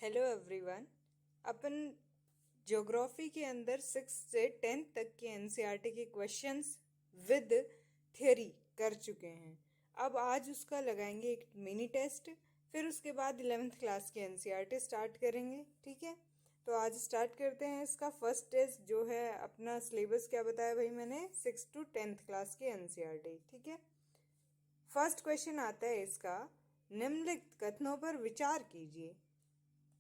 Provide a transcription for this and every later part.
Hello everyone. अपन geography के अंदर 6 से 10 तक के एनसीईआरटी के क्वेश्चंस विद थ्योरी कर चुके हैं। अब आज उसका लगाएंगे एक मिनी टेस्ट, फिर उसके बाद 11th क्लास के एनसीईआरटी स्टार्ट करेंगे। ठीक है, तो आज स्टार्ट करते हैं। इसका फर्स्ट टेस्ट जो है, अपना सिलेबस क्या बताया भाई मैंने, 6 to 10th क्लास के एनसीईआरटी। ठीक है, फर्स्ट क्वेश्चन आता है इसका, निम्नलिखित कथनों पर विचार कीजिए।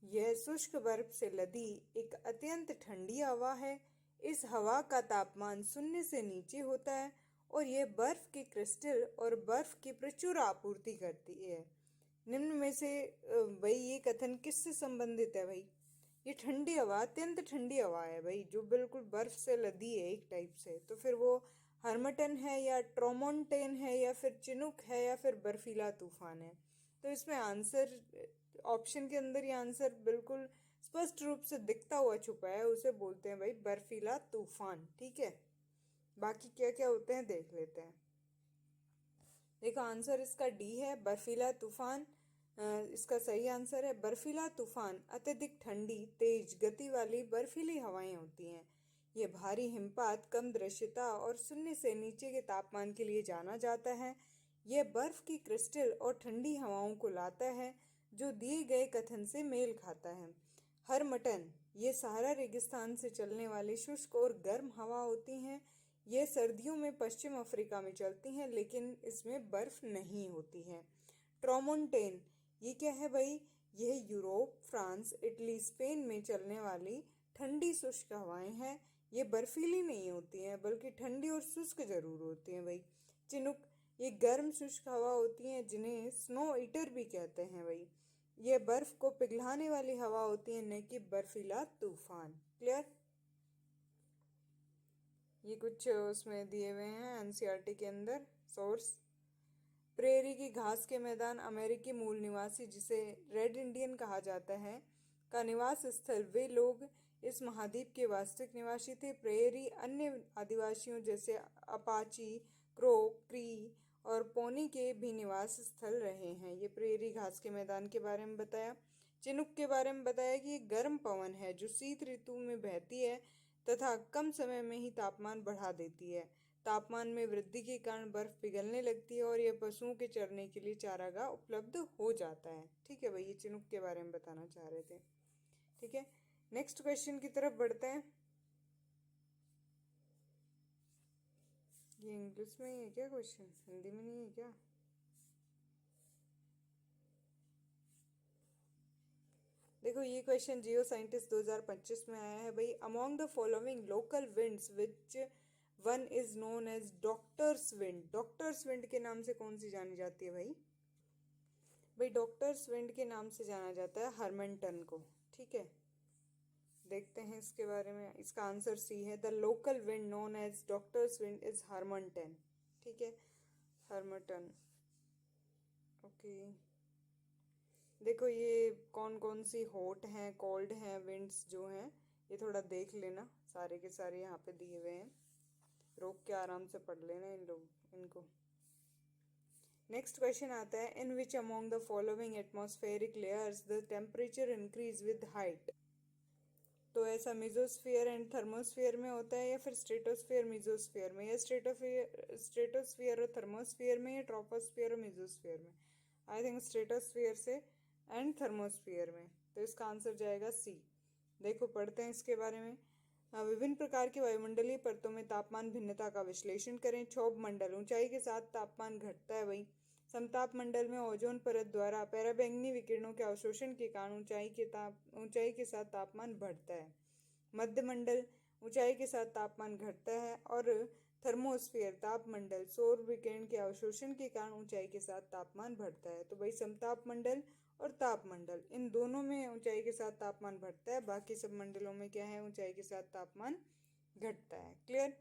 यह शुष्क बर्फ से लदी एक अत्यंत ठंडी हवा है। इस हवा का तापमान शून्य से नीचे होता है और यह बर्फ के क्रिस्टल और बर्फ की प्रचुर आपूर्ति करती है। निम्न में से भाई ये कथन किससे संबंधित है भाई? ये ठंडी हवा, अत्यंत ठंडी हवा है भाई, जो बिल्कुल बर्फ से लदी है एक टाइप से। तो फिर वो हर्मटन है या ट्रोमोंटेन है या फिर चिनुक है या फिर बर्फीला तूफान है? तो इसमें आंसर ऑप्शन के अंदर ये आंसर बिल्कुल स्पष्ट रूप से दिखता हुआ छुपा है, उसे बोलते हैं भाई बर्फीला तूफान। ठीक है, बाकी क्या क्या होते हैं देख लेते हैं। देखो आंसर इसका डी है, बर्फीला तूफान। इसका सही आंसर है बर्फीला तूफान। अत्यधिक ठंडी तेज गति वाली बर्फीली हवाएं होती हैं। ये भारी हिमपात, कम दृश्यता और शून्य से नीचे के तापमान के लिए जाना जाता है। यह बर्फ की क्रिस्टल और ठंडी हवाओं को लाता है, जो दिए गए कथन से मेल खाता है। हरमटन, ये सहारा रेगिस्तान से चलने वाली शुष्क और गर्म हवा होती हैं। ये सर्दियों में पश्चिम अफ्रीका में चलती हैं, लेकिन इसमें बर्फ नहीं होती है। ट्रोमोंटेन, ये क्या है भाई? यह यूरोप, फ्रांस, इटली, स्पेन में चलने वाली ठंडी शुष्क हवाएं हैं। ये बर्फीली नहीं होती हैं, बल्कि ठंडी और शुष्क जरूर होती हैं भाई। चिनुक, ये गर्म शुष्क हवा होती हैं, जिन्हें स्नो ईटर भी कहते हैं भाई। ये बर्फ को पिघलाने वाली हवा होती है, न कि बर्फीला तूफान। क्लियर? ये कुछ उसमें दिए हुए हैं एनसीईआरटी के अंदर सोर्स। प्रेरी की घास के मैदान अमेरिकी मूल निवासी, जिसे रेड इंडियन कहा जाता है, का निवास स्थल। वे लोग इस महाद्वीप के वास्तविक निवासी थे। प्रेरी अन्य आदिवासियों जैसे अपाची, क्रो, क्री और पोनी के भी निवास स्थल रहे हैं। ये प्रेरी घास के मैदान के बारे में बताया। चिनुक के बारे में बताया कि ये गर्म पवन है जो शीत ऋतु में बहती है तथा कम समय में ही तापमान बढ़ा देती है। तापमान में वृद्धि के कारण बर्फ पिघलने लगती है और यह पशुओं के चरने के लिए चारागाह उपलब्ध हो जाता है। ठीक है भाई, ये चिनुक के बारे में बताना चाह रहे थे। ठीक है, नेक्स्ट क्वेश्चन की तरफ बढ़ते हैं। ये इंग्लिश में ही है क्या क्वेश्चन, हिंदी में नहीं है क्या? देखो ये क्वेश्चन जियो साइंटिस्ट 2025 में आया है भाई। Among the following local winds which one is known as doctors wind. Doctors wind के नाम से कौन सी जानी जाती है भाई? भाई डॉक्टर्स विंड के नाम से जाना जाता है हरमनटन को। ठीक है, देखते हैं इसके बारे में। इसका आंसर सी है, the local wind known as doctors wind is harmattan. ठीक है, हरमटन। ओके, देखो ये कौन कौन सी हॉट हैं, कोल्ड हैं विंड्स जो हैं, ये थोड़ा देख लेना। सारे के सारे यहाँ पे दिए हुए हैं, रोक के आराम से पढ़ लेना इनको। नेक्स्ट क्वेश्चन आता है, in which among the following atmospheric layers the temperature increase with height. तो ऐसा मेसोस्फियर एंड थर्मोस्फियर में होता है या फिर स्ट्रेटोस्फियर मेसोस्फियर में, या स्ट्रेटोस्फियर और थर्मोस्फियर में, या ट्रोपोस्फियर और मेसोस्फियर में? आई थिंक स्ट्रेटोस्फियर से एंड थर्मोस्फियर में। तो इसका आंसर जाएगा सी। देखो पढ़ते हैं इसके बारे में। विभिन्न प्रकार की वायुमंडलीय परतों में तापमान भिन्नता का विश्लेषण करें। क्षोभ मंडल, ऊंचाई के साथ तापमान घटता है वही। समताप मंडल में ओजोन परत द्वारा पराबैंगनी विकिरणों के अवशोषण के कारण ऊंचाई के साथ तापमान बढ़ता है। मध्य मंडल, ऊंचाई के साथ तापमान घटता है। और थर्मोस्फियर तापमंडल, सौर विकिरण के अवशोषण के कारण ऊंचाई के साथ तापमान बढ़ता है। तो भाई समताप मंडल और तापमंडल, इन दोनों में ऊंचाई के साथ तापमान बढ़ता है, बाकी सब मंडलों में क्या है, ऊंचाई के साथ तापमान घटता है। क्लियर?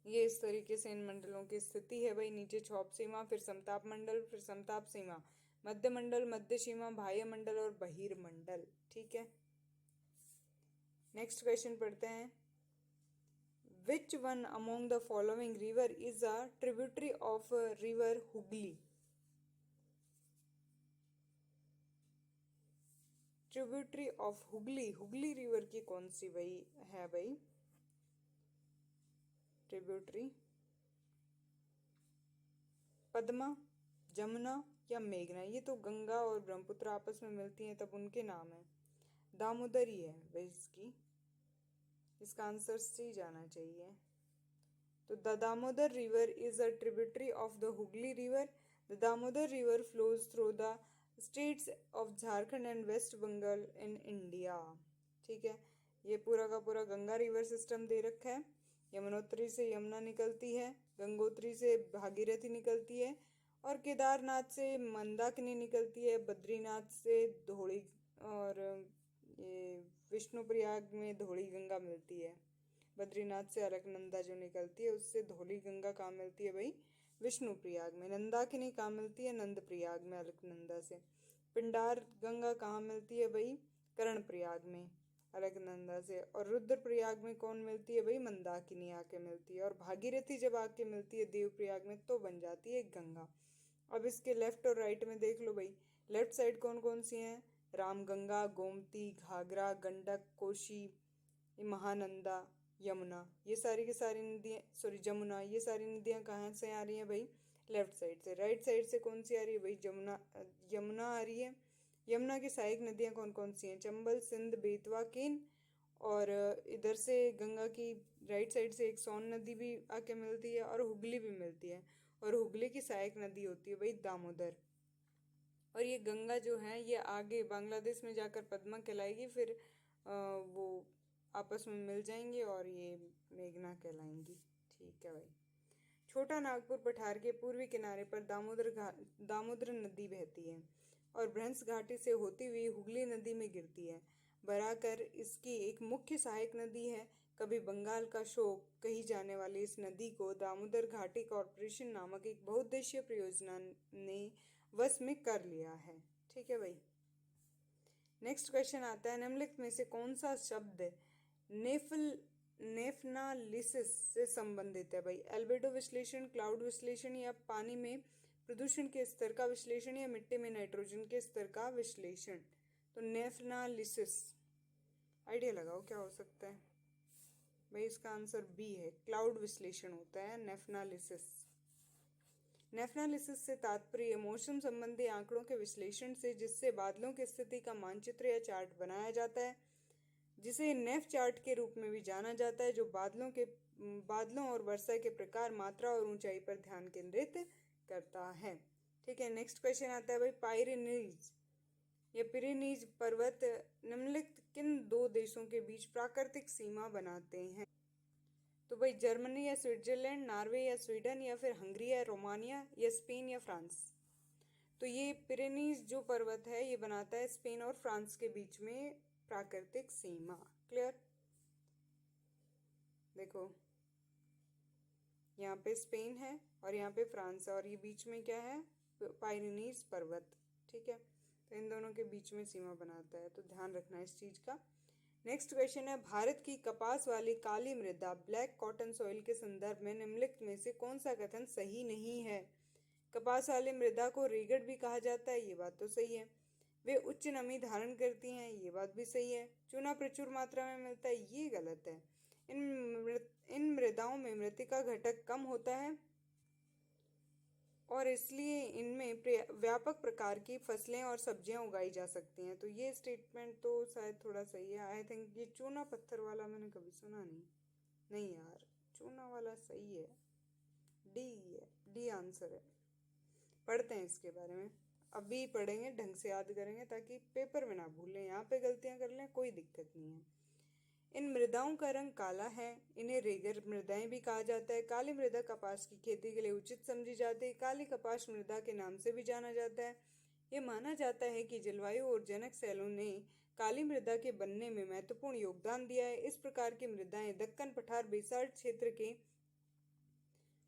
ये इस तरीके से इन मंडलों की स्थिति है भाई। नीचे क्षोभ सीमा, फिर समताप मंडल, फिर समताप सीमा, मध्य मंडल, मध्य सीमा, बाह्य मंडल और बहिर्मंडल। ठीक है, नेक्स्ट क्वेश्चन पढ़ते हैं। Which one among the following river is a tributary of river Hooghly? Tributary of Hooghly, Hooghly river की कौन सी भाई है भाई ट्रिब्यूटरी? पद्मा, जमुना या मेघना? ये तो गंगा और ब्रह्मपुत्र आपस में मिलती हैं तब उनके नाम है। दामोदर ही है भाई इसका आंसर सी जाना चाहिए। तो the Damodar river is a tributary of the Hooghly river. The Damodar river flows through the states of Jharkhand and West Bengal in India. ठीक है, ये पूरा का पूरा गंगा रिवर सिस्टम दे रखा है। यमुनोत्री से यमुना निकलती है, गंगोत्री से भागीरथी निकलती है, और केदारनाथ से मंदाकिनी निकलती है, बद्रीनाथ से धौली, और ये विष्णुप्रयाग में धौली गंगा मिलती है। बद्रीनाथ से अलकनंदा जो निकलती है उससे धौली गंगा कहाँ मिलती है भाई? विष्णुप्रयाग में। नंदाकिनी कहाँ मिलती है? नंदप्रयाग में अलकनंदा से। पिंडार गंगा कहाँ मिलती है भाई? कर्णप्रयाग में अलकनंदा से। और रुद्रप्रयाग में कौन मिलती है भाई? मंदाकिनी आके मिलती है। और भागीरथी जब आके मिलती है देवप्रयाग में तो बन जाती है गंगा। अब इसके लेफ्ट और राइट में देख लो भाई, लेफ्ट साइड कौन कौन सी हैं? रामगंगा, गोमती, घाघरा, गंडक, कोशी, महानंदा, यमुना। ये सारी की सारी नदियाँ, सॉरी जमुना, ये सारी नदियाँ कहाँ से आ रही हैं भाई? लेफ्ट साइड से। राइट साइड से कौन सी आ रही है भाई? यमुना आ रही है। यमुना की सहायक नदियाँ कौन कौन सी हैं? चंबल, सिंध, बेतवा, केन। और इधर से गंगा की राइट साइड से एक सोन नदी भी आके मिलती है और हुगली भी मिलती है। और हुगली की सहायक नदी होती है भाई दामोदर। और ये गंगा जो है ये आगे बांग्लादेश में जाकर पद्मा कहलाएगी, फिर वो आपस में मिल जाएंगी और ये मेघना कहलाएंगी। ठीक है भाई। छोटा नागपुर पठार के पूर्वी किनारे पर दामोदर नदी बहती है और भ्रंश घाटी से होती हुई हुगली नदी में गिरती है। बराकर इसकी एक मुख्य सहायक नदी है। कभी बंगाल का शोक कही जाने वाली इस नदी को दामोदर घाटी कॉरपोरेशन नामक एक बहुउद्देशीय परियोजना ने वश में कर लिया है। ठीक है भाई। नेक्स्ट क्वेश्चन आता है, निम्नलिखित में से कौन सा शब्द नेफनालिसिस से संबंधित है भाई? एल्बेडो विश्लेषण, क्लाउड विश्लेषण, या पानी में प्रदूषण के स्तर का विश्लेषण, या मिट्टी में नाइट्रोजन के स्तर का विश्लेषण? तो नेफनालिसिस, आइडिया लगाओ क्या हो सकता है भाई? इसका आंसर बी है, क्लाउड विश्लेषण होता है नेफनालिसिस। नेफनालिसिस से तात्पर्य मौसम संबंधी आंकड़ों के विश्लेषण से, जिससे बादलों की स्थिति का मानचित्र या चार्ट बनाया जाता है, जिसे नेफ चार्ट के रूप में भी जाना जाता है, जो बादलों और वर्षा के प्रकार, मात्रा और ऊंचाई पर ध्यान केंद्रित करता है। ठीक है, नेक्स्ट क्वेश्चन आता है भाई, पायरेनीज या पिरेनीज पर्वत निम्नलिखित किन दो देशों के बीच प्राकृतिक सीमा बनाते हैं? तो भाई जर्मनी या स्विट्जरलैंड, नॉर्वे या स्वीडन, या फिर हंगरी या रोमानिया, या स्पेन या फ्रांस? तो ये पिरेनीज जो पर्वत है ये बनाता है स्पेन और फ्रांस के बीच में प्राकृतिक सीमा। क्लियर? देखो यहाँ पे स्पेन है और यहाँ पे फ्रांस है और ये बीच में क्या है? पायरेनीज पर्वत। ठीक है, तो इन दोनों के बीच में सीमा बनाता है, तो ध्यान रखना इस चीज का। नेक्स्ट क्वेश्चन है, भारत की कपास वाली काली मृदा ब्लैक कॉटन सॉइल के संदर्भ में निम्नलिखित में से कौन सा कथन सही नहीं है? कपास वाली मृदा को रेगड़ भी कहा जाता है, ये बात तो सही है। वे उच्च नमी धारण करती हैं, ये बात भी सही है। चूना प्रचुर मात्रा में मिलता है, ये गलत है। इन मृदाओं में मृत्तिका घटक कम होता है और इसलिए इनमें व्यापक प्रकार की फसलें और सब्जियां उगाई जा सकती हैं। तो ये स्टेटमेंट तो शायद थोड़ा सही है। आई थिंक ये चूना पत्थर वाला मैंने कभी सुना नहीं। नहीं यार, चूना वाला सही है, डी है, डी आंसर है। पढ़ते हैं इसके बारे में, अभी पढ़ेंगे, ढंग से याद करेंगे ताकि पेपर में ना भूलें। यहाँ पे गलतियाँ कर लें कोई दिक्कत नहीं है। इन मृदाओं का रंग काला है, इन्हें रेगर मृदाएं भी कहा जाता है। काली मृदा कपास की खेती के लिए उचित समझी जाती है। काली कपास मृदा के नाम से भी जाना जाता है। ये माना जाता है कि जलवायु और जनक सेलों ने काली मृदा के बनने में महत्वपूर्ण योगदान दिया है। इस प्रकार की मृदाएं दक्कन पठार बेसाल्ट क्षेत्र के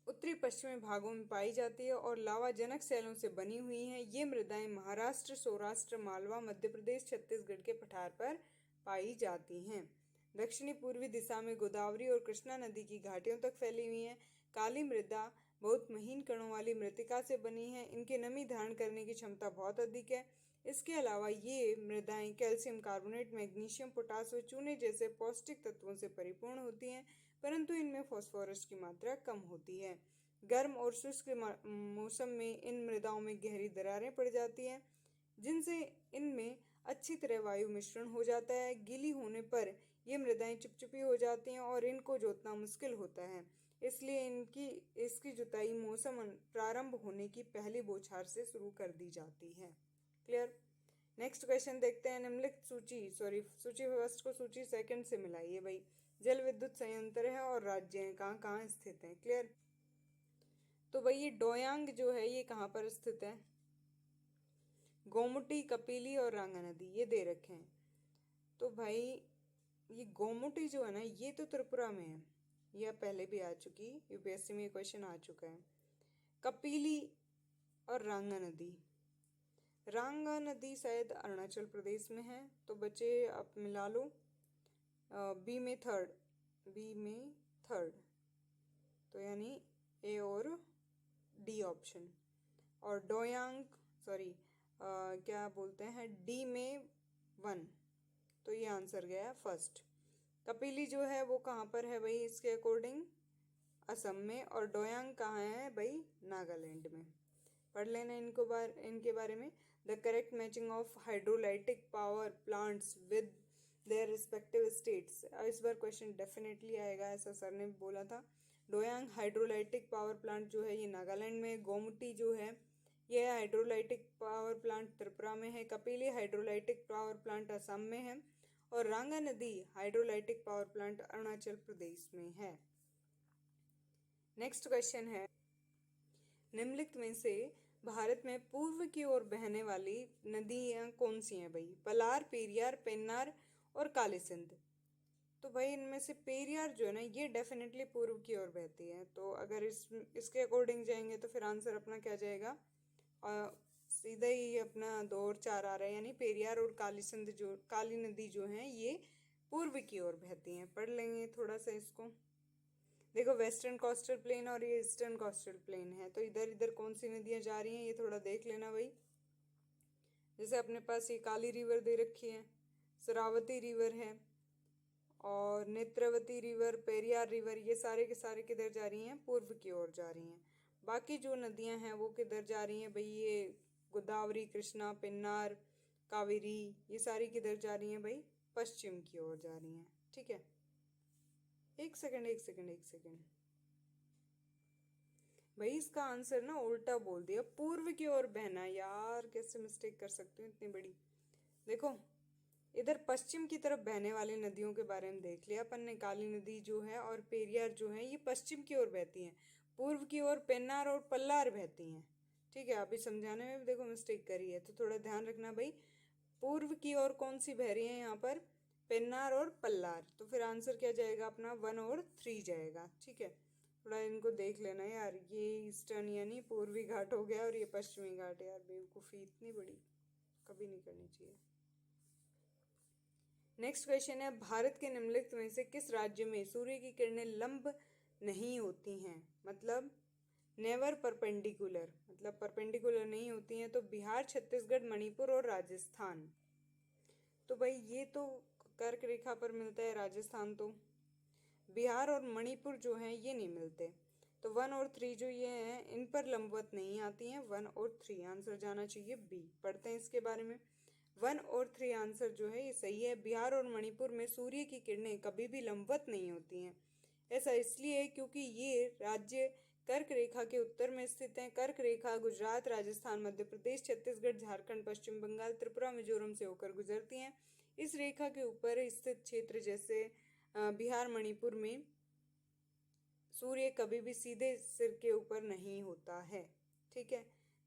उत्तरी पश्चिमी भागों में पाई जाती है और लावा जनक सेलों से बनी हुई हैं। ये मृदाएं महाराष्ट्र, सौराष्ट्र, मालवा, मध्य प्रदेश, छत्तीसगढ़ के पठार पर पाई जाती हैं। दक्षिणी पूर्वी दिशा में गोदावरी और कृष्णा नदी की घाटियों तक फैली हुई हैं। काली मृदा बहुत महीन कणों वाली मृत्तिका से बनी है। इनके नमी धारण करने की क्षमता बहुत अधिक है। इसके अलावा ये मृदाएं कैल्शियम कार्बोनेट, मैग्नीशियम, पोटास व चूने जैसे पौष्टिक तत्वों से परिपूर्ण होती हैं, परंतु इनमें फास्फोरस की मात्रा कम होती है। गर्म और शुष्क मौसम में इन मृदाओं में गहरी दरारें पड़ जाती हैं, जिनसे इनमें अच्छी तरह वायु मिश्रण हो जाता है। गीली होने पर ये मृदाएं चिपचिपी हो जाती हैं और इनको जोतना मुश्किल होता है, इसलिए इसकी जुताई मौसम प्रारंभ होने की पहली बौछार से शुरू कर दी जाती है। क्लियर। नेक्स्ट क्वेश्चन देखते हैं। निम्नलिखित सूची फर्स्ट को सूची सेकंड से मिलाइए भाई। जल विद्युत संयंत्र है और राज्य हैं, कहाँ कहाँ स्थित हैं। क्लियर। तो भाई ये डोयांग जो है ये कहाँ पर स्थित है? गोमुटी, कपिली और रांगा नदी ये दे रखे हैं। तो भाई ये गोमुटी जो है ना ये तो त्रिपुरा में है, यह पहले भी आ चुकी, यूपीएससी में ये क्वेश्चन आ चुका है। कपिली और रांगा नदी शायद अरुणाचल प्रदेश में है, तो बच्चे आप मिला लो। बी में थर्ड, तो यानी ए और डी ऑप्शन। और डोयांग क्या बोलते हैं, डी में 1, तो ये आंसर गया फर्स्ट। कपिली जो है वो कहाँ पर है भाई इसके अकॉर्डिंग? असम में। और डोयांग कहाँ है भाई? नागालैंड में। पढ़ लेना इनके बारे में। The correct matching of hydrolytic power plants with their respective states. इस बार क्वेश्चन डेफिनेटली आएगा, ऐसा सर ने बोला था। डोयांग हाइड्रोलाइटिक पावर प्लांट जो है ये नागालैंड में। गोमती जो है ये हाइड्रोलाइटिक पावर प्लांट त्रिपुरा में है। Kapili hydrolytic power plant Assam में है। और रांगा नदी hydrolytic power plant Arunachal Pradesh में है। नेक्स्ट क्वेश्चन है, निम्नलिखित में से भारत में पूर्व की ओर बहने वाली नदियां कौन सी हैं भाई? पलार, पेरियार, पेन्नार और काली सिंध। तो भाई इनमें से पेरियार जो है ना ये डेफिनेटली पूर्व की ओर बहती है, तो अगर इसके अकॉर्डिंग जाएंगे तो फिर आंसर अपना क्या जाएगा? सीधा ही अपना 2 और 4 आ रहा है, यानी पेरियार और काली नदी जो है ये पूर्व की ओर बहती हैं। पढ़ लेंगे थोड़ा सा इसको। देखो वेस्टर्न कोस्टल प्लेन और ये ईस्टर्न कोस्टल प्लेन है, तो इधर इधर कौन सी नदियां जा रही हैं ये थोड़ा देख लेना भाई। जैसे अपने पास ये काली रिवर दे रखी है, शरावती रिवर है और नेत्रवती रिवर, पेरियार रिवर, ये सारे के सारे किधर जा रही हैं? पूर्व की ओर जा रही हैं। बाकी जो नदियां हैं वो किधर जा रही हैं भाई? ये गोदावरी, कृष्णा, पेन्नार, कावेरी, ये सारी किधर जा रही हैं भाई? पश्चिम की ओर जा रही हैं। ठीक है, एक सेकंड भाई इसका आंसर ना उल्टा बोल दिया, पूर्व की ओर बहना। यार कैसे मिस्टेक कर सकती हूँ इतनी बड़ी। देखो इधर पश्चिम की तरफ बहने वाली नदियों के बारे में देख लिया अपन ने। काली नदी जो है और पेरियार जो है ये पश्चिम की ओर बहती हैं। पूर्व की ओर पेन्नार और पल्लार बहती हैं। ठीक है, अभी समझाने में देखो मिस्टेक करी है, तो थोड़ा ध्यान रखना भाई। पूर्व की ओर कौन सी बह रही है यहाँ पर? पेन्नार और पल्लार। तो फिर आंसर क्या जाएगा अपना? 1 और 3 जाएगा। ठीक है, थोड़ा इनको देख लेना यार। ये ईस्टर्न यानी पूर्वी घाट हो गया और ये पश्चिमी घाट। यार बेवकूफ़ी इतनी बड़ी कभी नहीं करनी चाहिए। नेक्स्ट क्वेश्चन है, भारत के निम्नलिखित में से किस राज्य में सूर्य की किरणें लंब नहीं होती हैं? मतलब नेवर परपेंडिकुलर, मतलब परपेंडिकुलर नहीं होती हैं। तो बिहार, छत्तीसगढ़, मणिपुर और राजस्थान। तो भाई ये तो कर्क रेखा पर मिलता है राजस्थान, तो बिहार और मणिपुर जो हैं ये नहीं मिलते। तो 1 और 3 जो ये हैं इन पर लंबवत नहीं आती हैं। 1 और 3 आंसर जाना चाहिए बी। पढ़ते हैं इसके बारे में। 1 और 3 आंसर जो है ये सही है। बिहार और मणिपुर में सूर्य की किरणें कभी भी लंबवत नहीं होती हैं। ऐसा इसलिए है क्योंकि ये राज्य कर्क रेखा के उत्तर में स्थित हैं। कर्क रेखा गुजरात, राजस्थान, मध्य प्रदेश, छत्तीसगढ़, झारखंड, पश्चिम बंगाल, त्रिपुरा, मिजोरम से होकर गुजरती हैं। इस रेखा के ऊपर स्थित क्षेत्र जैसे बिहार, मणिपुर में सूर्य कभी भी सीधे सिर के ऊपर नहीं होता है। ठीक है,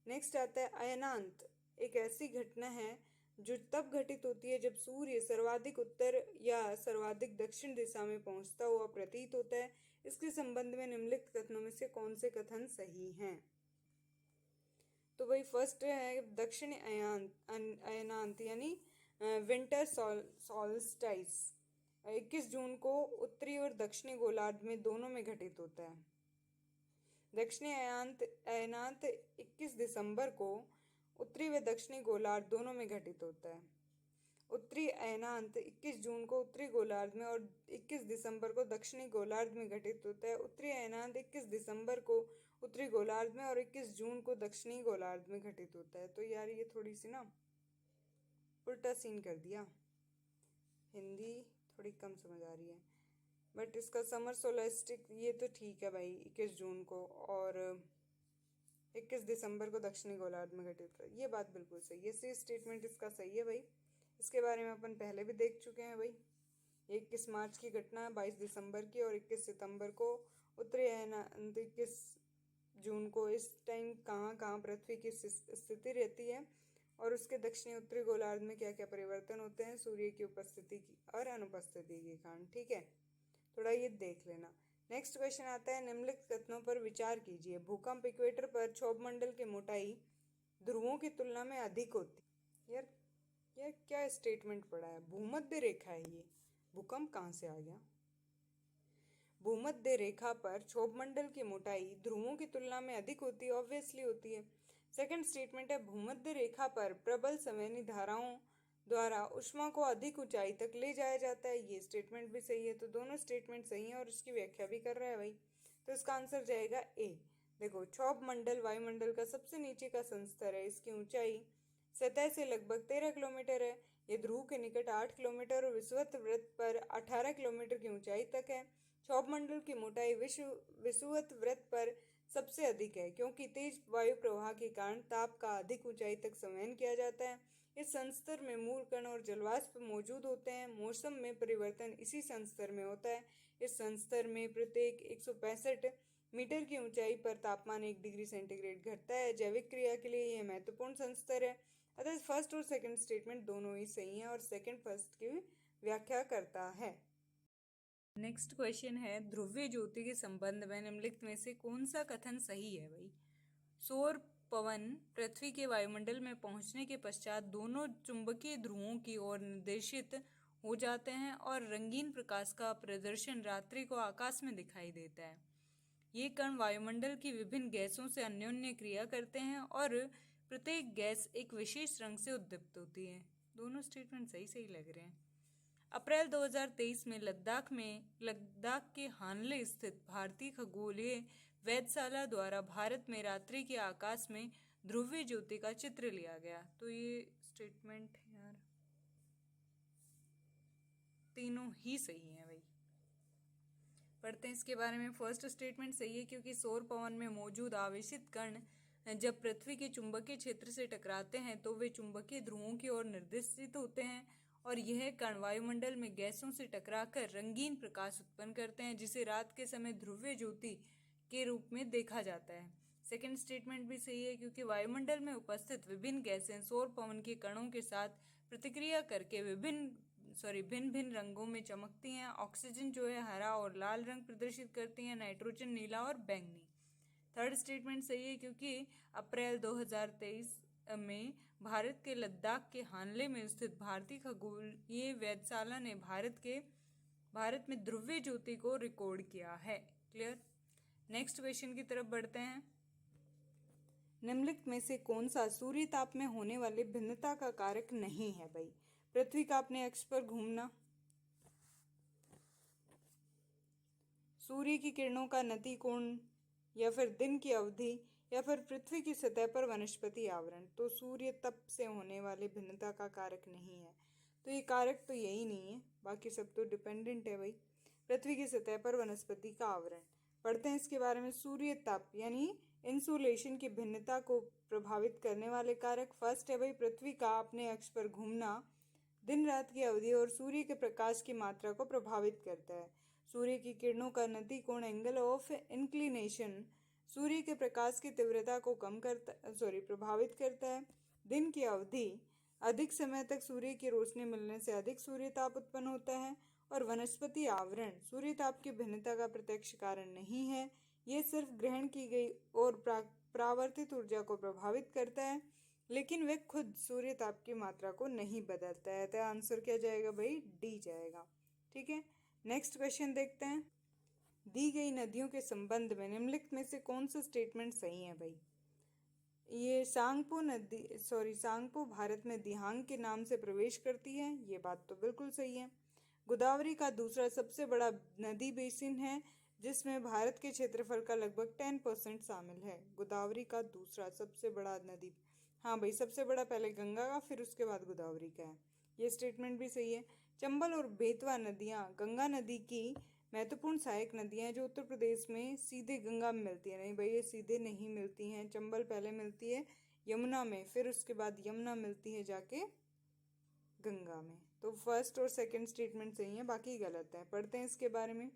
नेक्स्ट आता है अयनांत। एक ऐसी घटना है जो तब घटित होती है जब सूर्य सर्वाधिक उत्तर या सर्वाधिक दक्षिण दिशा में पहुंचता हुआ प्रतीत होता है। इसके संबंध में निम्नलिखित कथनों में से कौन से कथन सही हैं? तो भाई फर्स्ट है दक्षिण अयनांत यानी विंटर सॉल्स्टाइस 21 जून को उत्तरी और दक्षिणी गोलार्ध में दोनों में घटित होता है। दक्षिणी अयनांत 21 दिसंबर को उत्तरी व दक्षिणी गोलार्ध दोनों में घटित होता है। उत्तरी अयनांत 21 जून को उत्तरी गोलार्ध में और 21 दिसंबर को दक्षिणी गोलार्ध में घटित होता है। उत्तरी अयनांत 21 दिसंबर को उत्तरी गोलार्ध में और 21 जून को दक्षिणी गोलार्ध में घटित होता है। तो यार ये थोड़ी सी ना उल्टा सीन कर दिया, हिंदी थोड़ी कम समझ आ रही है, बट इसका समर सोलेस्टिक ये तो ठीक है भाई, 21 जून को और 21 दिसंबर को दक्षिणी गोलार्ध में घटित होता है, ये बात बिल्कुल सही है। सी स्टेटमेंट इसका सही है भाई, इसके बारे में अपन पहले भी देख चुके हैं भाई। 21 मार्च की घटना है, 22 दिसंबर की और 21 सितंबर को उत्तरी अयनांत 21 जून को। इस टाइम कहाँ कहाँ पृथ्वी की स्थिति रहती है और उसके दक्षिणी उत्तरी गोलार्ध में क्या क्या परिवर्तन होते हैं सूर्य की उपस्थिति की और अनुपस्थिति के कारण। ठीक है, थोड़ा ये देख लेना। नेक्स्ट क्वेश्चन आता है, निम्नलिखित कथनों पर विचार कीजिए। भूकंप इक्वेटर पर क्षोभ मंडल की मोटाई ध्रुवों की तुलना में अधिक होती। यार यार क्या स्टेटमेंट पड़ा है, भूमध्य रेखा है ये, भूकंप कहाँ से आ गया। भूमध्य रेखा पर क्षोभ मंडल की मोटाई ध्रुवों की तुलना में अधिक होती है, ऑब्वियसली होती है। सेकंड स्टेटमेंट है, भूमध्य रेखा पर प्रबल संवहनी धाराओं द्वारा ऊष्मा को अधिक ऊंचाई तक ले जाया जाता है, ये स्टेटमेंट भी सही है। तो दोनों स्टेटमेंट सही है और इसकी व्याख्या भी कर रहा है भाई, तो इसका आंसर जाएगा ए। देखो, क्षोभ मंडल वायुमंडल का सबसे नीचे का संस्तर है, इसकी ऊंचाई सतह से लगभग 13 किलोमीटर है। ये ध्रुव के निकट 8 किलोमीटर और विषुवत वृत्त पर 18 किलोमीटर की ऊंचाई तक है। क्षोभ मंडल की मोटाई विषुवत वृत्त पर सबसे अधिक है, क्योंकि तेज वायु प्रवाह के कारण ताप का अधिक ऊंचाई तक संवहन किया जाता है। इस संस्तर में मूल कण और जलवाष्प मौजूद होते हैं। मौसम में परिवर्तन इसी संस्तर में होता है। इस संस्तर में प्रत्येक 165 मीटर की ऊंचाई पर तापमान 1 डिग्री सेंटीग्रेड घटता है। जैविक क्रिया के लिए यह महत्वपूर्ण संस्तर है। अतः फर्स्ट और सेकंड स्टेटमेंट दोनों ही सही हैं और सेकंड फर्स्ट की व्याख्या करता है। नेक्स्ट क्वेश्चन है, ध्रुवीय ज्योति के संबंध में निम्नलिखित में से कौन सा कथन सही है भाई। सौर पवन पृथ्वी के वायुमंडल में पहुंचने के पश्चात दोनों चुंबकीय ध्रुवों की ओर निर्देशित हो जाते हैं और रंगीन प्रकाश का प्रदर्शन रात्रि को आकाश में दिखाई देता है। ये कण वायुमंडल की विभिन्न गैसों से अन्योन्य क्रिया करते हैं और प्रत्येक गैस एक विशेष रंग से उद्दीप्त होती है। दोनों स्टेटमेंट सही सही लग रहे हैं। अप्रैल 2023 में लद्दाख के हानले स्थित भारतीय खगोलीय वेधशाला द्वारा भारत में रात्रि के आकाश में ध्रुवीय ज्योति का चित्र लिया गया। तो ये स्टेटमेंट यार तीनों ही सही हैं भाई। पढ़ते हैं इसके बारे में। फर्स्ट स्टेटमेंट सही है, क्योंकि सौर पवन में मौजूद आवेशित कण जब पृथ्वी के चुंबकीय क्षेत्र से टकराते हैं तो वे चुंबकीय ध्रुवों की ओर निर्देशित होते हैं और यह कण वायुमंडल में गैसों से टकराकर रंगीन प्रकाश उत्पन्न करते हैं, जिसे रात के समय ध्रुवीय ज्योति के रूप में देखा जाता है। सेकंड स्टेटमेंट भी सही है, क्योंकि वायुमंडल में उपस्थित विभिन्न गैसें सौर पवन के कणों के साथ प्रतिक्रिया करके भिन्न भिन्न रंगों में चमकती हैं। ऑक्सीजन जो है हरा और लाल रंग प्रदर्शित करती हैं, नाइट्रोजन नीला और बैंगनी। थर्ड स्टेटमेंट सही है, क्योंकि अप्रैल 2023 में भारत के लद्दाख के हानले में स्थित भारतीय खगोलीय वेधशाला ने भारत में ध्रुवीय ज्योति को रिकॉर्ड किया है। क्लियर। नेक्स्ट क्वेश्चन की तरफ बढ़ते हैं। निम्नलिखित में से कौन सा सूर्य ताप में होने वाली भिन्नता का कारक नहीं है भाई। पृथ्वी का अपने अक्ष पर घूमना, सूर्य की किरणों का नतिकोण या फिर दिन की अवधि या फिर पृथ्वी की सतह पर वनस्पति आवरण। तो सूर्य तप से होने वाली भिन्नता का कारक नहीं है, तो ये कारक तो यही नहीं है, बाकी सब तो डिपेंडेंट है भाई। पृथ्वी की सतह पर वनस्पति का आवरण। पढ़ते हैं इसके बारे में। सूर्य तप यानी इंसुलेशन की भिन्नता को प्रभावित करने वाले कारक। फर्स्ट है भाई पृथ्वी का अपने अक्ष पर घूमना दिन रात की अवधि और सूर्य के प्रकाश की मात्रा को प्रभावित करता है। सूर्य की किरणों का नतिकोण एंगल ऑफ इंक्लिनेशन सूर्य के प्रकाश की तीव्रता को प्रभावित करता है। दिन की अवधि, अधिक समय तक सूर्य की रोशनी मिलने से अधिक सूर्य ताप उत्पन्न होता है। और वनस्पति आवरण सूर्य ताप की भिन्नता का प्रत्यक्ष कारण नहीं है, ये सिर्फ ग्रहण की गई और परावर्तित ऊर्जा को प्रभावित करता है, लेकिन वे खुद सूर्य ताप की मात्रा को नहीं बदलता है। तो आंसर क्या जाएगा भाई, डी जाएगा। ठीक है, नेक्स्ट क्वेश्चन देखते हैं। दी गई नदियों के संबंध में निम्नलिखित में से कौन सा स्टेटमेंट सही है भाई। ये सांगपो भारत में दिहांग के नाम से प्रवेश करती है, ये बात तो बिल्कुल सही है। गोदावरी का दूसरा सबसे बड़ा नदी बेसिन है जिसमें भारत के क्षेत्रफल का लगभग 10% शामिल है। गोदावरी का दूसरा सबसे बड़ा नदी, हाँ भाई, सबसे बड़ा पहले गंगा का, फिर उसके बाद गोदावरी का है। ये स्टेटमेंट भी सही है। चंबल और बेतवा नदियाँ गंगा नदी की महत्वपूर्ण सहायक नदियाँ हैं जो उत्तर प्रदेश में सीधे गंगा में मिलती है। नहीं भाई, ये सीधे नहीं मिलती हैं। चंबल पहले मिलती है यमुना में, फिर उसके बाद यमुना मिलती है जाके गंगा में। तो फर्स्ट और सेकंड स्टेटमेंट सही है, बाकी गलत है। पढ़ते हैं इसके बारे में।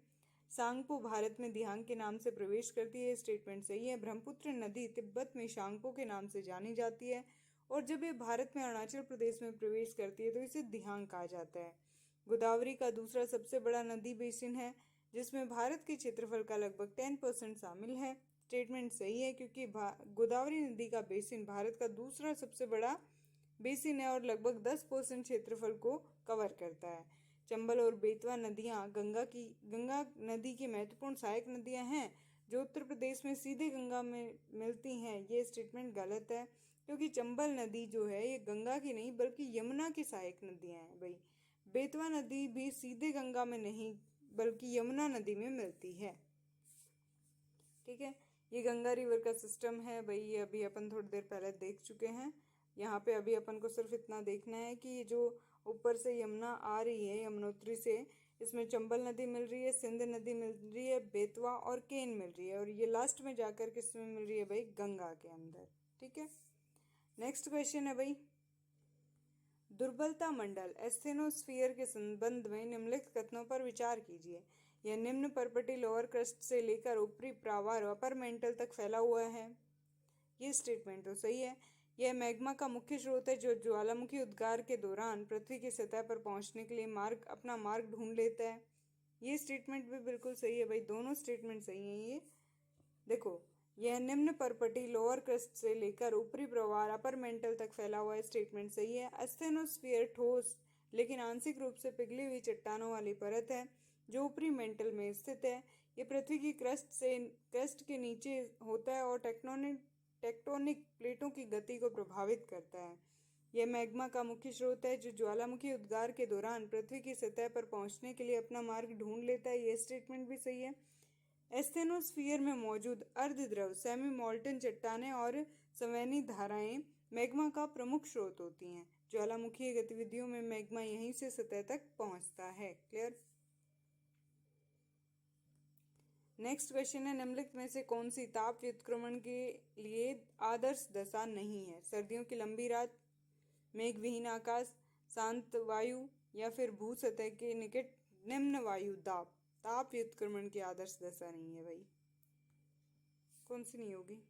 सांगपो भारत में दिहांग के नाम से प्रवेश करती है, स्टेटमेंट सही है। ब्रह्मपुत्र नदी तिब्बत में शांगपो के नाम से जानी जाती है और जब ये भारत में अरुणाचल प्रदेश में प्रवेश करती है तो इसे दिहांग कहा जाता है। गोदावरी का दूसरा सबसे बड़ा नदी बेसिन है जिसमें भारत के क्षेत्रफल का लगभग 10% शामिल है, स्टेटमेंट सही है क्योंकि गोदावरी नदी का बेसिन भारत का दूसरा सबसे बड़ा बेसिन है और लगभग 10% क्षेत्रफल को कवर करता है। चंबल और बेतवा नदियाँ गंगा नदी की महत्वपूर्ण सहायक नदियाँ हैं जो उत्तर प्रदेश में सीधे गंगा में मिलती हैं। ये स्टेटमेंट गलत है क्योंकि चंबल नदी जो है ये गंगा की नहीं बल्कि यमुना की सहायक नदियाँ हैं भाई। बेतवा नदी भी सीधे गंगा में नहीं बल्कि यमुना नदी में मिलती है। ठीक है, ये गंगा रिवर का सिस्टम है भाई, ये अभी अपन थोड़ी देर पहले देख चुके हैं। यहाँ पे अभी अपन को सिर्फ इतना देखना है कि ये जो ऊपर से यमुना आ रही है यमुनोत्री से, इसमें चंबल नदी मिल रही है, सिंध नदी मिल रही है, बेतवा और केन मिल रही है और ये लास्ट में जाकर किस में मिल रही है भाई, गंगा के अंदर। ठीक है, नेक्स्ट क्वेश्चन है भाई, दुर्बलता मंडल एस्थेनोस्फीयर के संबंध में निम्नलिखित कथनों पर विचार कीजिए। यह निम्न पर्पटी लोअर क्रस्ट से लेकर ऊपरी प्रावार अपर मेंटल तक फैला हुआ है, ये स्टेटमेंट तो सही है। यह मैग्मा का मुख्य स्रोत है जो ज्वालामुखी उद्गार के दौरान पृथ्वी की सतह पर पहुंचने के लिए अपना मार्ग ढूंढ लेता है, ये स्टेटमेंट भी बिल्कुल सही है भाई, दोनों स्टेटमेंट सही हैं। ये देखो, यह निम्न परपटी लोअर क्रस्ट से लेकर ऊपरी प्रवाह अपर मेंटल तक फैला हुआ है, स्टेटमेंट सही है। एस्थेनोस्फीयर ठोस लेकिन आंशिक रूप से पिघली हुई चट्टानों वाली परत है जो ऊपरी मेंटल में स्थित है। ये पृथ्वी की क्रस्ट के नीचे होता है और टेक्टोनिक प्लेटों की गति को प्रभावित करता है। यह मैग्मा का मुख्य स्रोत है जो ज्वालामुखी उद्गार के दौरान पृथ्वी की सतह पर पहुंचने के लिए अपना मार्ग ढूंढ लेता है, यह स्टेटमेंट भी सही है। एस्थेनोस्फीयर में मौजूद अर्धद्रव सेमी मोल्टन चट्टानें और संवहनी धाराएं मैग्मा का प्रमुख स्रोत होती हैं। ज्वालामुखीय गतिविधियों में मैग्मा यहीं से सतह तक पहुंचता है। क्लियर। नेक्स्ट क्वेश्चन है, निम्नलिखित में से कौन सी ताप व्युत्क्रमण के लिए आदर्श दशा नहीं है? सर्दियों की लंबी रात, मेघ विहीन आकाश, शांत वायु या फिर भू सतह के निकट निम्न वायु दाब। ताप व्युत्क्रमण की आदर्श दशा नहीं है भाई, कौन सी नहीं होगी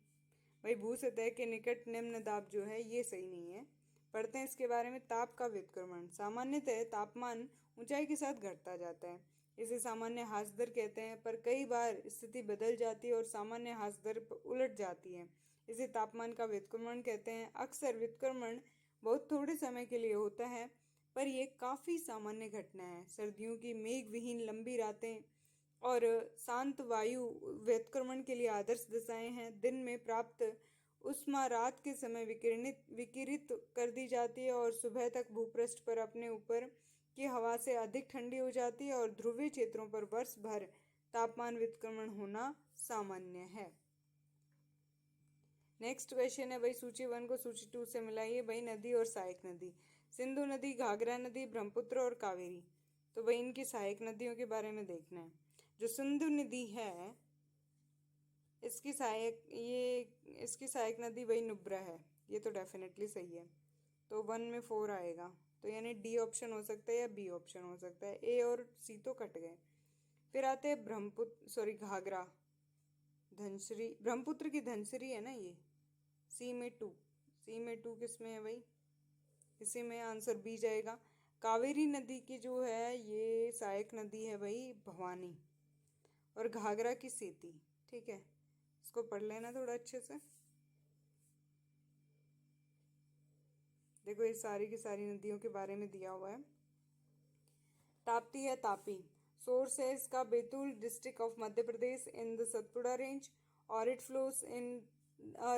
भाई? भू सतह के निकट निम्न दाब जो है ये सही नहीं है। पढ़ते हैं इसके बारे में। ताप का व्युत्क्रमण, सामान्यतः तापमान ऊंचाई के साथ घटता जाता है, इसे सामान्य ह्रास दर कहते हैं, पर कई बार स्थिति बदल जाती है और सामान्य ह्रास दर उलट जाती है, इसे तापमान का व्युत्क्रमण कहते हैं। अक्सर व्युत्क्रमण बहुत थोड़े समय के लिए होता है पर यह काफ़ी सामान्य घटना है। सर्दियों की मेघ विहीन लंबी रातें और शांत वायु व्युत्क्रमण के लिए आदर्श दशाएं हैं। दिन में प्राप्त उष्मा रात के समय विकिरित कर दी जाती है और सुबह तक भूपृष्ठ पर अपने ऊपर की हवा से अधिक ठंडी हो जाती है और ध्रुवीय क्षेत्रों पर वर्ष भर तापमान व्युत्क्रमण होना सामान्य है। नेक्स्ट क्वेश्चन है भाई, सूची 1 को सूची 2 से मिलाइए भाई। नदी और सहायक नदी, सिंधु नदी, घाघरा नदी, ब्रह्मपुत्र और कावेरी। तो भाई इनकी सहायक नदियों के बारे में देखना है। जो सिंधु नदी है इसकी सहायक नदी भाई नुब्रा है, ये तो डेफिनेटली सही है। तो 1 में 4 आएगा, तो यानी डी ऑप्शन हो सकता है या बी ऑप्शन हो सकता है, ए और सी तो कट गए। फिर आते हैं घाघरा, धनश्री, ब्रह्मपुत्र की धनश्री है ना ये, सी में 2 किस में है भाई? इसी में आंसर बी जाएगा। कावेरी नदी की जो है ये सहायक नदी है भाई भवानी, और घाघरा की सेती। ठीक है, इसको पढ़ लेना थोड़ा अच्छे से। देखो ये सारी की सारी नदियों के बारे में दिया हुआ है। ताप्ती है तापी, सोर्स है इसका Betul district of Madhya Pradesh in the Satpura range और it flows in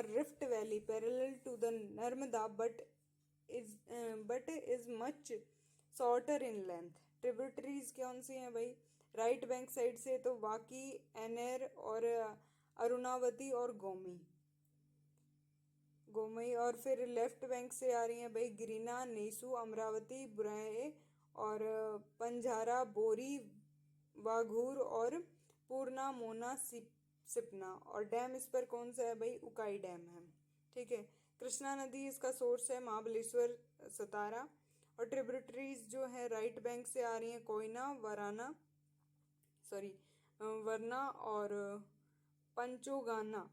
rift valley parallel to the Narmada but is much shorter in length. Tributaries कौन सी हैं भाई? राइट बैंक साइड से तो वाकी, एनेर और अरुणावती और गोमी गोमई, और फिर लेफ्ट बैंक से आ रही हैं भाई गिरिना, नेसू, अमरावती, बुराए और पंजारा, बोरी, वाघूर और पूर्णा, मोना, सिपना। और डैम इस पर कौन सा है भाई? उकाई डैम है। ठीक है। कृष्णा नदी इसका सोर्स है महाबलेश्वर, सतारा। और ट्रिब्यूटरीज जो है राइट बैंक से आ रही हैं कोयना, वरना और पंचोगाना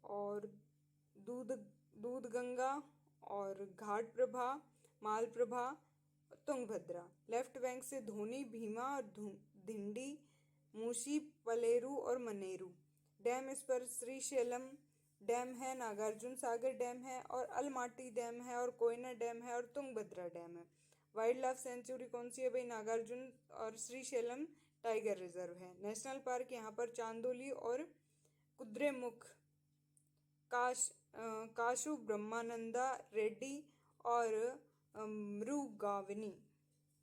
और दूध दूध गंगा और घाट प्रभा, मालप्रभा, तुंगभद्रा। लेफ्ट बैंक से धोनी, भीमा और धिंडी, मूसी, पलेरू और मनेरू। डैम इस पर श्रीशैलम डैम है, नागार्जुन सागर डैम है और अलमाटी डैम है और कोयना डैम है और तुंगभद्रा डैम है। वाइल्ड लाइफ सेंचुरी कौन सी है भाई? नागार्जुन और श्रीशैलम टाइगर रिजर्व है। नेशनल पार्क यहाँ पर चांदोली और कुद्रेमुख, काशु ब्रह्मानंदा रेड्डी और मृगावनी,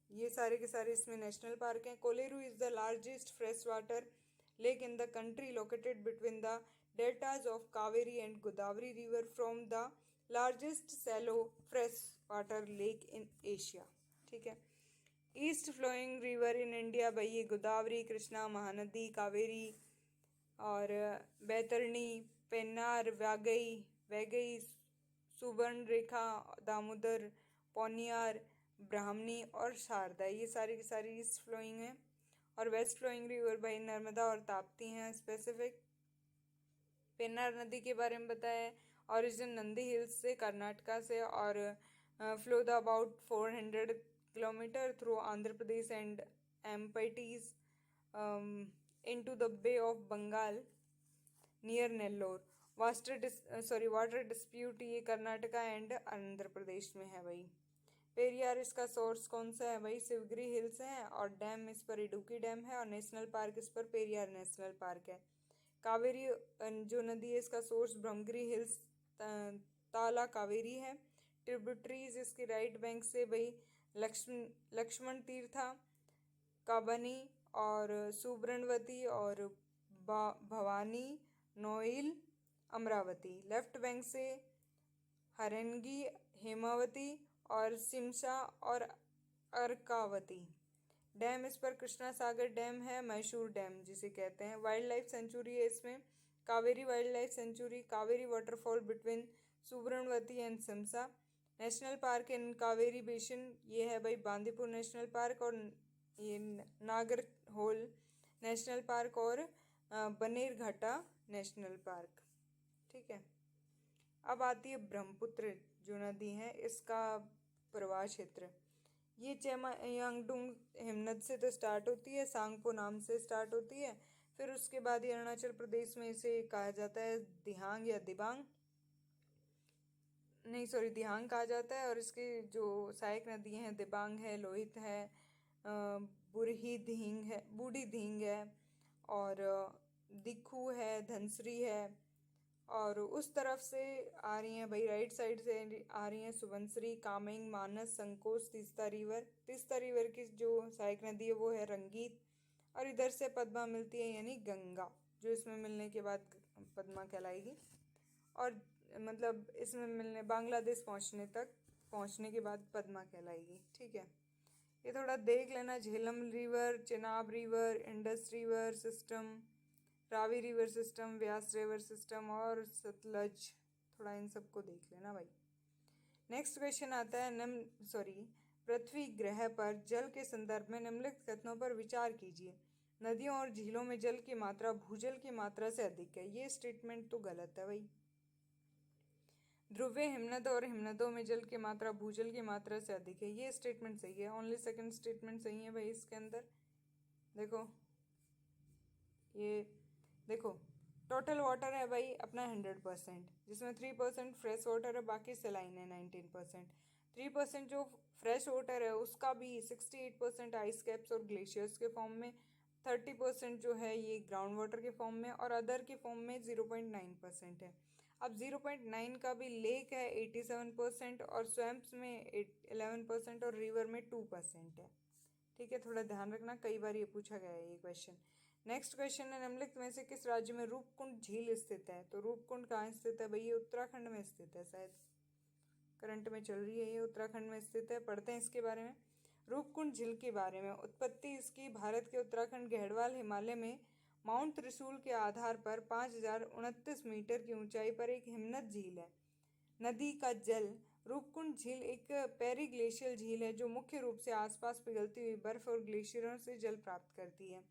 ये सारे के सारे इसमें नेशनल पार्क हैं। Kolleru is the largest fresh water lake in the country located between the deltas of Kaveri and Godavari river from the largest shallow fresh water lake in Asia. ठीक है। East flowing river in India भाई ये गोदावरी, कृष्णा, महानदी, कावेरी और बैतरणी, पेन्नार, वैगई, सुवर्णरेखा, दामोदर, पौनियार, ब्राह्मणी और शारदा, ये सारी की सारी ईस्ट फ्लोइंग है। और वेस्ट फ्लोइंग रिवर भाई नर्मदा और ताप्ती हैं। स्पेसिफिक पेन्नार नदी के बारे में बताया है, ओरिजिन नंदी हिल्स से, कर्नाटका से, और flow the about 400 kilometre through Andhra Pradesh and empties into the Bay of Bengal near Nellore। Water dispute ये कर्नाटका एंड आंध्र प्रदेश में है भाई। पेरियार इसका सोर्स कौन सा है भाई? शिवगिरी हिल्स है और डैम इस पर इडुक्की डैम है और नेशनल पार्क इस पर पेरियार नेशनल पार्क है। कावेरी जो नदी है इसका सोर्स ब्रह्मगिरी हिल्स, ताला कावेरी है। ट्रिब्यूटरीज इसकी राइट बैंक से भाई लक्ष्मण तीर्था, काबनी और सुब्रणवती और भवानी, नोइल, अमरावती। लेफ्ट बैंक से हरंगी, हेमावती और सिमसा और अर्कावती। डैम इस पर कृष्णा सागर डैम है, मैसूर डैम जिसे कहते हैं। वाइल्ड लाइफ सेंचुरी है इसमें Kaveri wild life sanctuary, Kaveri waterfall between Suvarnavati and Shimsha. National park in Kaveri basin ये है भाई बांदीपुर नेशनल पार्क और ये नागरहोल नेशनल पार्क और बनेरघाटा नेशनल पार्क। ठीक है। अब आती है ब्रह्मपुत्र जो नदी है इसका प्रवाह क्षेत्र। ये चेमायांगडुंग हिमनद से तो स्टार्ट होती है, सांगपो नाम से स्टार्ट होती है, फिर उसके बाद ये अरुणाचल प्रदेश में इसे कहा जाता है दिहांग या दिबांग, नहीं सॉरी दिहांग कहा जाता है। और इसकी जो सहायक नदी हैं दिबांग है, लोहित है, बूढ़ी धींग है और दिखू है, धनसरी है। और उस तरफ से आ रही हैं भाई राइट साइड से आ रही हैं सुबनसरी, कामेंग, मानस, संकोच, तीस्ता रिवर की जो सहायक नदी है वो है रंगीत। और इधर से पद्मा मिलती है यानी गंगा, जो इसमें मिलने के बाद पद्मा कहलाएगी। और मतलब इसमें मिलने बांग्लादेश पहुंचने के बाद पद्मा कहलाएगी। ठीक है। ये थोड़ा देख लेना, Jhelum river, Chenab river, Indus river system, Ravi river system, Beas river system और सतलज, थोड़ा इन सबको देख लेना भाई। नेक्स्ट क्वेश्चन आता है पृथ्वी ग्रह पर जल के संदर्भ में निम्नलिखित कथनों पर विचार कीजिए। नदियों और झीलों में जल की मात्रा भूजल की मात्रा से अधिक है। ये स्टेटमेंट तो गलत है भाई। ध्रुवीय हिमनद और हिमनदों में जल की मात्रा भूजल की मात्रा से अधिक है, ये स्टेटमेंट सही है। ओनली सेकंड स्टेटमेंट सही है भाई इसके अंदर। देखो टोटल वाटर है भाई अपना 100%, जिसमें 3% फ्रेश वाटर है, बाकी सलाइन है 19%। 3% जो फ्रेश वाटर है उसका भी 68% आइस कैप्स और ग्लेशियर्स के फॉर्म में, 30% जो है ये ग्राउंड वाटर के फॉर्म में और अदर के फॉर्म में 0.9% है। अब 0.9 का भी लेक है 87% और स्वैम्प्स में 11% और रिवर में 2% है। ठीक है, थोड़ा ध्यान रखना, कई बार ये पूछा गया है ये क्वेश्चन। नेक्स्ट क्वेश्चन है, निम्नलिखित में से किस राज्य में रूपकुंड झील स्थित है? तो रूपकुंड कहाँ स्थित है भाई? ये उत्तराखंड में स्थित है, शायद करंट में चल रही है, ये उत्तराखंड में स्थित है। पढ़ते हैं इसके बारे में। रूपकुंड झील के बारे में। उत्पत्ति इसकी भारत के उत्तराखंड गढ़वाल हिमालय में माउंट त्रिशूल के आधार पर 5029 मीटर की ऊंचाई पर एक हिमनद झील है। नदी का जल। रूपकुंड झील एक पेरीग्लेशियल झील है जो मुख्य रूप से आसपास पिघलती हुई बर्फ और ग्लेशियरों से जल प्राप्त करती है।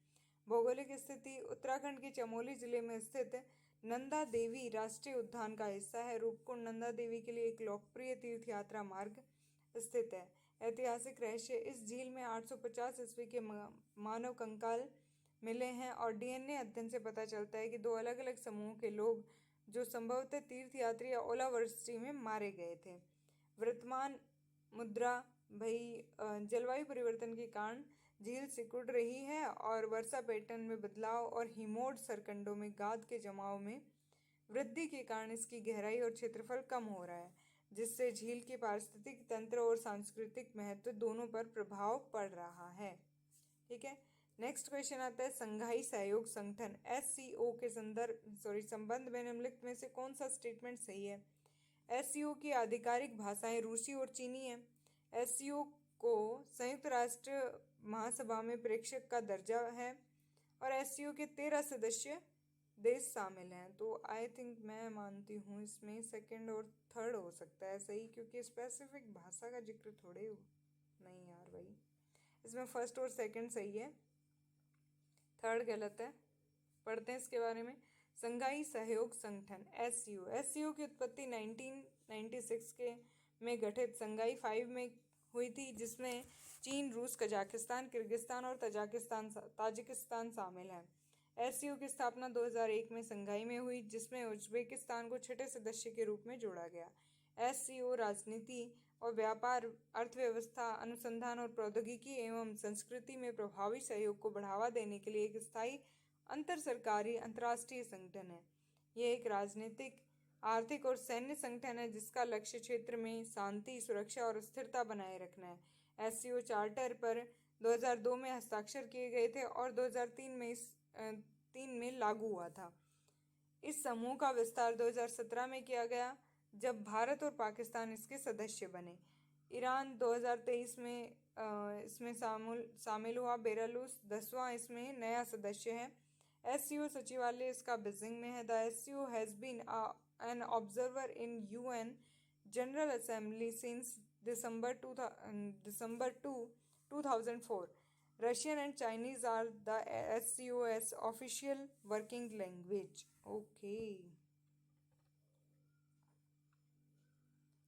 भौगोलिक स्थिति। उत्तराखंड के चमोली जिले में स्थित नंदा देवी राष्ट्रीय उद्यान का हिस्सा है। रूपकुंड नंदा देवी के लिए एक लोकप्रिय तीर्थ यात्रा मार्ग स्थित है। ऐतिहासिक रहस्य। इस झील में 850 ईस्वी के मानव कंकाल मिले हैं और डीएनए अध्ययन से पता चलता है कि दो अलग अलग समूहों के लोग जो संभवतः तीर्थयात्री या ओलावृष्टि में मारे गए थे। वर्तमान मुद्रा भाई, जलवायु परिवर्तन के कारण झील सिकुड़ रही है और वर्षा पैटर्न में बदलाव और हिमोड सरकंडों में गाद के जमाव में वृद्धि के कारण इसकी गहराई और क्षेत्रफल कम हो रहा है, जिससे झील के पारिस्थितिक तंत्र और सांस्कृतिक महत्व दोनों पर प्रभाव पड़ रहा है। ठीक है, नेक्स्ट क्वेश्चन आता है, संघाई सहयोग संगठन एससीओ के संबंध में निम्नलिखित में से कौन सा स्टेटमेंट सही है? एससीओ की आधिकारिक भाषाएं रूसी और चीनी है। एससीओ को संयुक्त राष्ट्र महासभा में प्रेक्षक का दर्जा है और एससीओ के 13 सदस्य देश शामिल हैं। तो आई थिंक मैं मानती हूँ इसमें सेकंड और थर्ड हो सकता है सही, क्योंकि स्पेसिफिक भाषा का जिक्र थोड़े हो। नहीं यार भाई, इसमें फर्स्ट और सेकंड सही है, थर्ड गलत है। पढ़ते हैं इसके बारे में। संघाई सहयोग संगठन एससीओ। एससीओ की उत्पत्ति 1996 के में गठित संघाई 5 में हुई थी, जिसमें चीन, रूस, कजाकिस्तान, किर्गिस्तान और ताजिकिस्तान शामिल हैं। एससीओ की स्थापना 2001 में संघाई में हुई, जिसमें उज्बेकिस्तान को छठे सदस्य के रूप में जोड़ा गया। एससीओ राजनीति और व्यापार, अर्थव्यवस्था, अनुसंधान और प्रौद्योगिकी एवं संस्कृति में प्रभावी सहयोग को बढ़ावा देने के लिए एक स्थायी अंतर सरकारी अंतर्राष्ट्रीय संगठन है। यह एक राजनीतिक, आर्थिक और सैन्य संगठन है जिसका लक्ष्य क्षेत्र में शांति, सुरक्षा और स्थिरता बनाए रखना है। एससीओ चार्टर पर 2002 में हस्ताक्षर किए गए थे और 2003 में लागू हुआ था। इस समूह का विस्तार 2017 में किया गया, जब भारत और पाकिस्तान इसके सदस्य बने। ईरान 2023 में इसमें शामिल हुआ। बेलारूस 10वां इसमें नया सदस्य है। एससीओ सचिवालय इसका बीजिंग में है। The SCO has been an observer in UN General Assembly since December 2, 2004. Russian and Chinese are the SCO's official working language. Okay.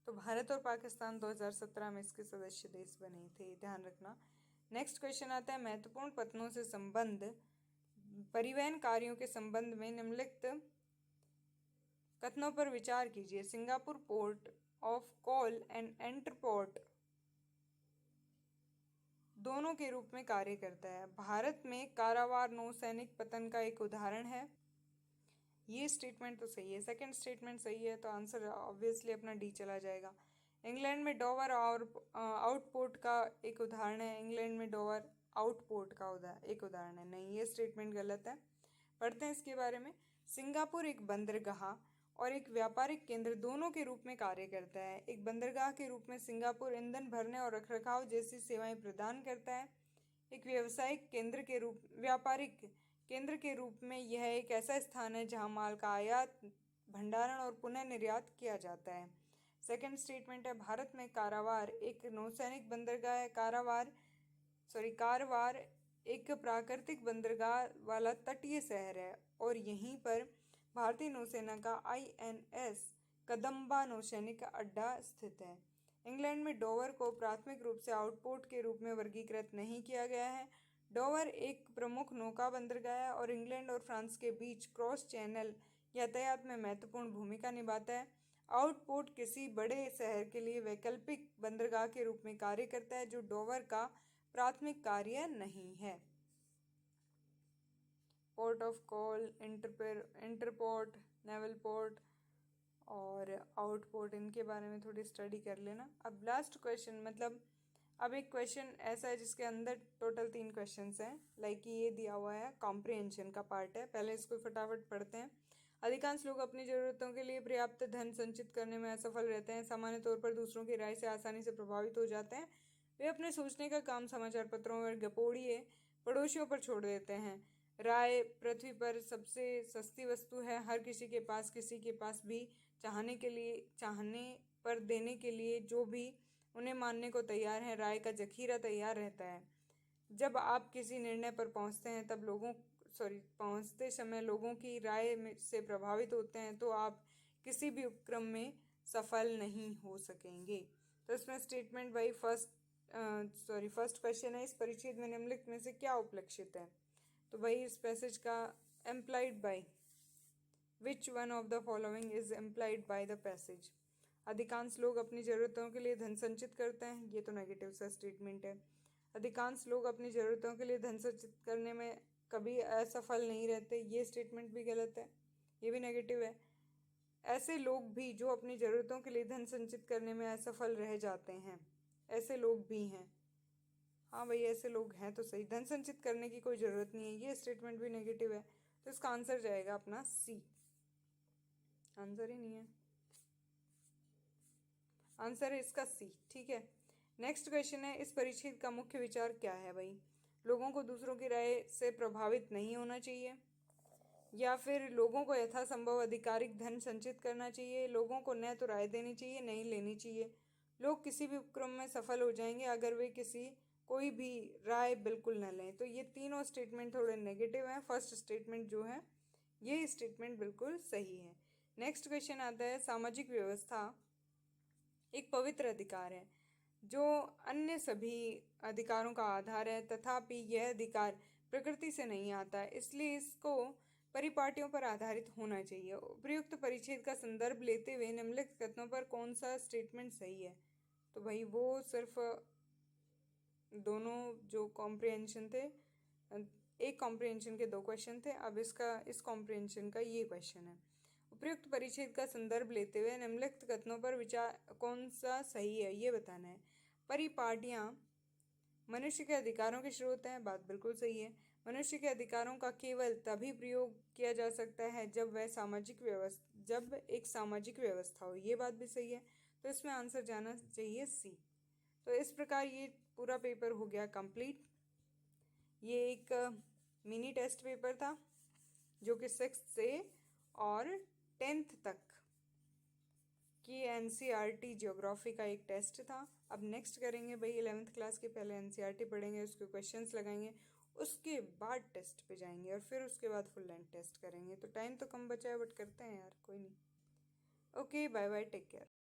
तो भारत और पाकिस्तान 2017 में इसके सदस्य देश बने थे, ध्यान रखना। नेक्स्ट क्वेश्चन आता है, महत्वपूर्ण पत्तनों से संबंध। परिवहन कार्यों के संबंध में निम्नलिखित कथनों पर विचार कीजिए। Singapore port of call and entrepot दोनों के रूप में कार्य करता है। भारत में कारावार नौसैनिक पतन का एक उदाहरण है। ये स्टेटमेंट तो सही है, सेकंड स्टेटमेंट सही है, तो आंसर ऑब्वियसली अपना डी चला जाएगा। इंग्लैंड में डोवर और आउटपोर्ट का एक उदाहरण है। इंग्लैंड में डोवर आउटपोर्ट का एक उदाहरण है। नहीं, ये स्टेटमेंट गलत है। पढ़ते हैं इसके बारे में। सिंगापुर एक बंदरगाह और एक व्यापारिक केंद्र दोनों के रूप में कार्य करता है। एक बंदरगाह के रूप में सिंगापुर ईंधन भरने और रखरखाव जैसी सेवाएं प्रदान करता है। एक व्यापारिक केंद्र के रूप में यह एक ऐसा स्थान है जहां माल का आयात, भंडारण और पुनः निर्यात किया जाता है। सेकंड स्टेटमेंट है, भारत में कारावार एक नौसैनिक बंदरगाह है। कारवार एक प्राकृतिक बंदरगाह वाला तटीय शहर है और यहीं पर भारतीय नौसेना का INS कदम्बा नौसैनिक अड्डा स्थित है। इंग्लैंड में डोवर को प्राथमिक रूप से आउटपोर्ट के रूप में वर्गीकृत नहीं किया गया है। डोवर एक प्रमुख नौका बंदरगाह है और इंग्लैंड और फ्रांस के बीच क्रॉस चैनल यातायात में महत्वपूर्ण भूमिका निभाता है। आउटपोर्ट किसी बड़े शहर के लिए वैकल्पिक बंदरगाह के रूप में कार्य करता है, जो डोवर का प्राथमिक कार्य नहीं है। Port of call, entrepot, naval port और आउटपुट, इनके बारे में थोड़ी स्टडी कर लेना। अब लास्ट क्वेश्चन, मतलब अब एक क्वेश्चन ऐसा है जिसके अंदर टोटल 3 क्वेश्चंस हैं। लाइक ये दिया हुआ है, कॉम्प्रिहेंशन का पार्ट है। पहले इसको फटाफट पढ़ते हैं। अधिकांश लोग अपनी ज़रूरतों के लिए पर्याप्त धन संचित करने में असफल रहते हैं। सामान्य तौर पर दूसरों की राय से आसानी से प्रभावित हो जाते हैं। वे अपने सोचने का काम समाचार पत्रों और गपोड़िए पड़ोसियों पर छोड़ देते हैं। राय पृथ्वी पर सबसे सस्ती वस्तु है। हर किसी के पास भी चाहने पर देने के लिए जो भी उन्हें मानने को तैयार है। राय का जखीरा तैयार रहता है। जब आप किसी निर्णय पर पहुंचते हैं तब पहुंचते समय लोगों की राय से प्रभावित होते हैं तो आप किसी भी उपक्रम में सफल नहीं हो सकेंगे। तो इसमें स्टेटमेंट भाई फर्स्ट क्वेश्चन है, इस परिच्छेद में निम्नलिखित में से क्या उपलक्षित है? तो भाई इस पैसेज का employed by, which one of the following is employed by the passage? अधिकांश लोग अपनी ज़रूरतों के लिए धन संचित करते हैं, ये तो नेगेटिव सा स्टेटमेंट है। अधिकांश लोग अपनी ज़रूरतों के लिए धन संचित करने में कभी असफल नहीं रहते, ये स्टेटमेंट भी गलत है, ये भी नेगेटिव है। ऐसे लोग भी जो अपनी ज़रूरतों के लिए धन संचित करने में असफल रह जाते हैं, ऐसे लोग भी हैं। हाँ भाई, ऐसे लोग हैं तो सही, धन संचित करने की कोई ज़रूरत नहीं है, ये स्टेटमेंट भी नेगेटिव है। तो इसका आंसर जाएगा अपना सी। आंसर ही नहीं है, आंसर है इसका सी। ठीक है, नेक्स्ट क्वेश्चन है, इस परिच्छेद का मुख्य विचार क्या है भाई? लोगों को दूसरों की राय से प्रभावित नहीं होना चाहिए, या फिर लोगों को यथासंभव आधिकारिक धन संचित करना चाहिए, लोगों को न तो राय देनी चाहिए न ही लेनी चाहिए, लोग किसी भी उपक्रम में सफल हो जाएंगे अगर वे कोई भी राय बिल्कुल न लें। तो ये तीनों स्टेटमेंट थोड़े नेगेटिव हैं। फर्स्ट स्टेटमेंट जो है ये स्टेटमेंट बिल्कुल सही है। नेक्स्ट क्वेश्चन आता है, सामाजिक व्यवस्था एक पवित्र अधिकार है जो अन्य सभी अधिकारों का आधार है, तथापि यह अधिकार प्रकृति से नहीं आता है, इसलिए इसको परिपाटियों पर आधारित होना चाहिए। उपयुक्त परिच्छेद का संदर्भ लेते हुए निम्नलिखित कथनों पर कौन सा स्टेटमेंट सही है? तो भाई वो सिर्फ दोनों जो कॉम्प्रिहेंशन थे, एक कॉम्प्रिहेंशन के 2 क्वेश्चन थे, अब इस कॉम्प्रिहेंशन का ये क्वेश्चन है। उपयुक्त परिच्छेद का संदर्भ लेते हुए निम्नलिखित कथनों पर विचार कौन सा सही है ये बताना है। परिपाटियाँ मनुष्य के अधिकारों के स्रोत हैं, बात बिल्कुल सही है। मनुष्य के अधिकारों का केवल तभी प्रयोग किया जा सकता है जब एक सामाजिक व्यवस्था हो, ये बात भी सही है। तो इसमें आंसर जाना चाहिए सी। तो इस प्रकार ये पूरा पेपर हो गया कंप्लीट। ये एक मिनी टेस्ट पेपर था जो कि 6th से और 10th तक की एनसीईआरटी ज्योग्राफी का एक टेस्ट था। अब नेक्स्ट करेंगे भाई 11th क्लास के, पहले एनसीईआरटी पढ़ेंगे, उसके क्वेश्चंस लगाएंगे, उसके बाद टेस्ट पे जाएंगे और फिर उसके बाद फुल लेंथ टेस्ट करेंगे। तो टाइम तो कम बचा है बट करते हैं यार, कोई नहीं। Okay, bye bye, take care.